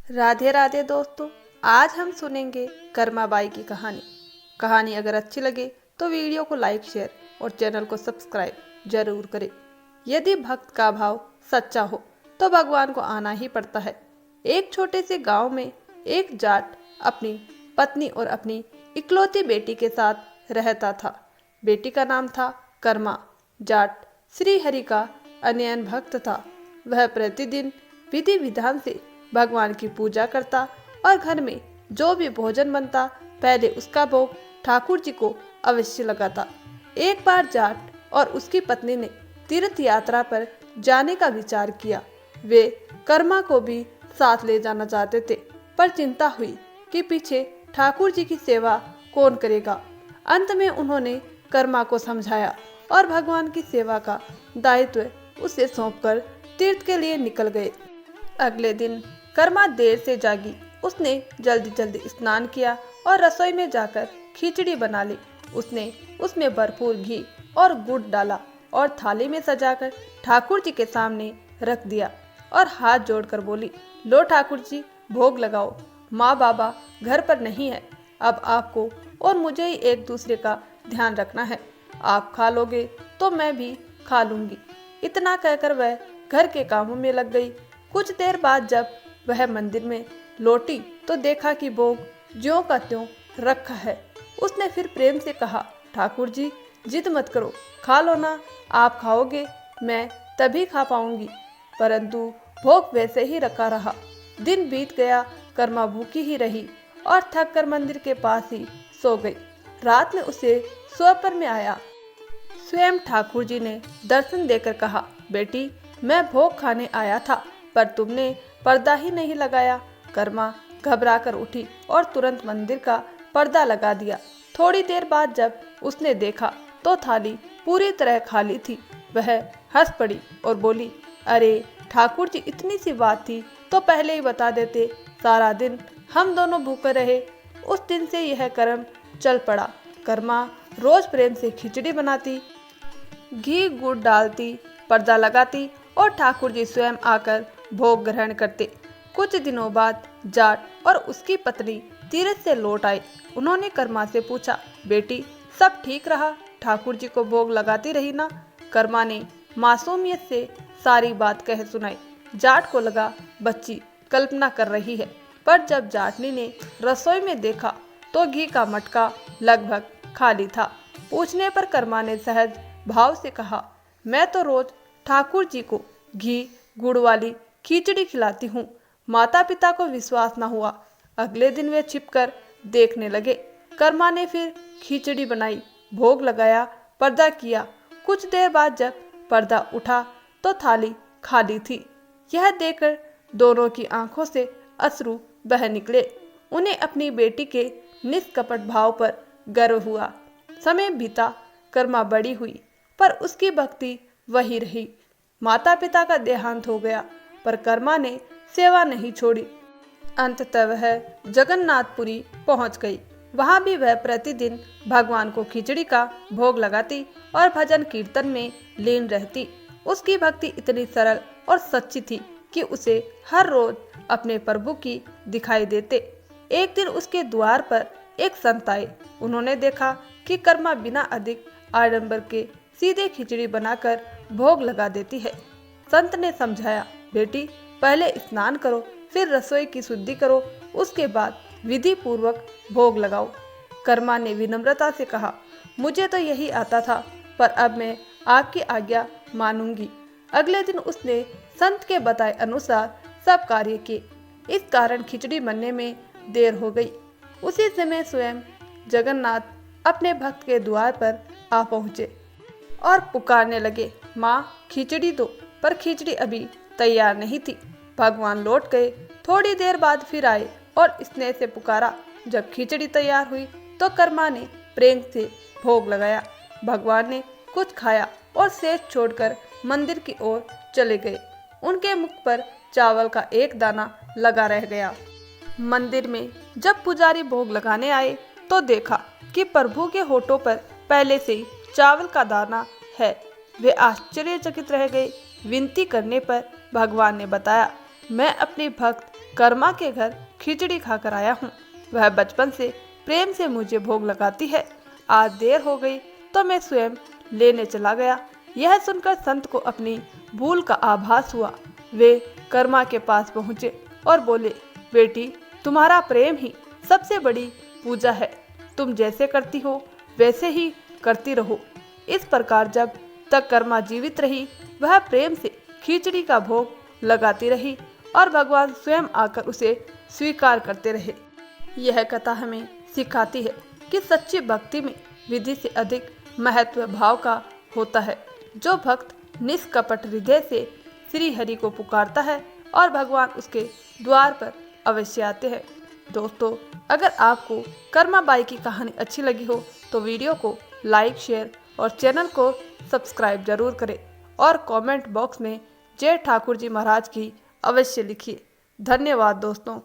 राधे राधे दोस्तों। आज हम सुनेंगे कर्मा बाई की कहानी अगर अच्छी लगे तो वीडियो को लाइक शेयर और चैनल को सब्सक्राइब जरूर करें। यदि भक्त का भाव सच्चा हो तो भगवान को आना ही पड़ता है। एक छोटे से गांव में एक जाट अपनी पत्नी और अपनी इकलौती बेटी के साथ रहता था। बेटी का नाम था कर्मा। जाट श्री हरि का अनन्य भक्त था। वह प्रतिदिन विधि विधान से भगवान की पूजा करता और घर में जो भी भोजन बनता पहले उसका भोग ठाकुर जी को अवश्य लगाता। एक बार जाट और उसकी पत्नी ने तीर्थ यात्रा पर जाने का विचार किया। वे कर्मा को भी साथ ले जाना चाहते थे, पर चिंता हुई कि पीछे ठाकुर जी की सेवा कौन करेगा। अंत में उन्होंने कर्मा को समझाया और भगवान की सेवा का दायित्व उसे सौंपकर तीर्थ के लिए निकल गए। अगले दिन कर्मा देर से जागी। उसने जल्दी जल्दी स्नान किया और रसोई में जाकर खिचड़ी बना ली। उसने उसमें भरपूर घी और गुड़ डाला और थाली में सजाकर ठाकुर जी के सामने रख दिया और हाथ जोड़कर बोली, लो ठाकुर जी, भोग लगाओ। माँ बाबा घर पर नहीं है। अब आपको और मुझे ही एक दूसरे का ध्यान रखना है। आप खा लोगे तो मैं भी खा लूंगी। इतना कहकर वह घर के कामों में लग गई। कुछ देर बाद जब वह मंदिर में लौटी तो देखा कि भोग ज्यों का त्यों रखा है। उसने फिर प्रेम से कहा, ठाकुर जी, जिद मत करो, खा लो ना। आप खाओगे मैं तभी खा पाऊंगी। परंतु भोग वैसे ही रखा रहा। दिन बीत गया। कर्मा भूखी ही रही और थक कर मंदिर के पास ही सो गई। रात में उसे स्वप्न में आया। स्वयं ठाकुर जी ने दर्शन देकर कहा, बेटी, मैं भोग खाने आया था पर तुमने पर्दा ही नहीं लगाया। कर्मा घबराकर उठी और तुरंत मंदिर का पर्दा लगा दिया। थोड़ी देर बाद जब उसने देखा तो थाली पूरी तरह खाली थी। वह हंस पड़ी और बोली, अरे ठाकुर जी, इतनी सी बात थी तो पहले ही बता देते। सारा दिन हम दोनों भूखे रहे। उस दिन से यह कर्म चल पड़ा। कर्मा रोज प्रेम से खिचड़ी बनाती, घी गुड़ डालती, पर्दा लगाती और ठाकुर जी स्वयं आकर भोग ग्रहण करते। कुछ दिनों बाद जाट और उसकी पत्नी तीर्थ से लौट आए। उन्होंने कर्मा से पूछा, बेटी, सब ठीक रहा? ठाकुर जी को भोग लगाती रही ना? कर्मा ने मासूमियत से सारी बात कह सुनाई। जाट को लगा बच्ची कल्पना कर रही है, पर जब जाटनी ने रसोई में देखा तो घी का मटका लगभग खाली था। पूछने पर कर्मा ने सहज भाव से कहा, मैं तो रोज ठाकुर जी को घी गुड़ वाली खिचड़ी खिलाती हूँ। माता पिता को विश्वास न हुआ। अगले दिन वे छिपकर देखने लगे। कर्मा ने फिर खिचड़ी बनाई, भोग लगाया, पर्दा किया। कुछ देर बाद जब पर्दा उठा तो थाली खाली थी। यह देखकर दोनों की आंखों से अश्रु बह निकले। उन्हें अपनी बेटी के निष्कपट भाव पर गर्व हुआ। समय बीता, कर्मा बड़ी हुई पर उसकी भक्ति वही रही। माता पिता का देहांत हो गया पर कर्मा ने सेवा नहीं छोड़ी। अंततः वह जगन्नाथपुरी पहुंच गई। वहां भी वह प्रतिदिन भगवान को खिचड़ी का भोग लगाती और भजन कीर्तन में लीन रहती। उसकी भक्ति इतनी सरल और सच्ची थी कि उसे हर रोज अपने प्रभु की दिखाई देते। एक दिन उसके द्वार पर एक संत आए। उन्होंने देखा कि कर्मा बिना अधिक आडंबर के सीधे खिचड़ी बनाकर भोग लगा देती है। संत ने समझाया, बेटी, पहले स्नान करो, फिर रसोई की शुद्धि करो, उसके बाद विधि पूर्वक भोग लगाओ। कर्मा ने विनम्रता से कहा, मुझे तो यही आता था, पर अब मैं आपकी आज्ञा मानूंगी। अगले दिन उसने संत के बताए अनुसार सब कार्य किए। इस कारण खिचड़ी बनने में देर हो गई। उसी समय स्वयं जगन्नाथ अपने भक्त के द्वार पर आ पहुँचे और पुकारने लगे, माँ, खिचड़ी दो। पर खिचड़ी अभी तैयार नहीं थी। भगवान लौट गए। थोड़ी देर बाद फिर आए और स्नेह से पुकारा। जब खिचड़ी तैयार हुई तो कर्मा ने प्रेम से भोग लगाया। भगवान ने कुछ खाया और शेष छोड़कर मंदिर की ओर चले गए। उनके मुख पर चावल का एक दाना लगा रह गया। मंदिर में जब पुजारी भोग लगाने आए तो देखा कि प्रभु के होठों पर पहले से ही चावल का दाना है। वे आश्चर्यचकित रह गए। विनती करने पर भगवान ने बताया, मैं अपने भक्त कर्मा के घर खिचड़ी खाकर आया हूँ। वह बचपन से प्रेम से मुझे भोग लगाती है। आज देर हो गई तो मैं स्वयं लेने चला गया। यह सुनकर संत को अपनी भूल का आभास हुआ। वे कर्मा के पास पहुँचे और बोले, बेटी, तुम्हारा प्रेम ही सबसे बड़ी पूजा है। तुम जैसे करती हो वैसे ही करती रहो। इस प्रकार जब तक कर्मा जीवित रही, वह प्रेम से खिचड़ी का भोग लगाती रही और भगवान स्वयं आकर उसे स्वीकार करते रहे। यह कथा हमें सिखाती है कि सच्ची भक्ति में विधि से अधिक महत्व भाव का होता है। जो भक्त निष्कपट हृदय से श्री हरि को पुकारता है और भगवान उसके द्वार पर अवश्य आते हैं। दोस्तों, अगर आपको कर्मा बाई की कहानी अच्छी लगी हो तो वीडियो को लाइक, शेयर और चैनल को सब्सक्राइब जरूर करें और कमेंट बॉक्स में जय ठाकुर जी महाराज की अवश्य लिखिए। धन्यवाद दोस्तों।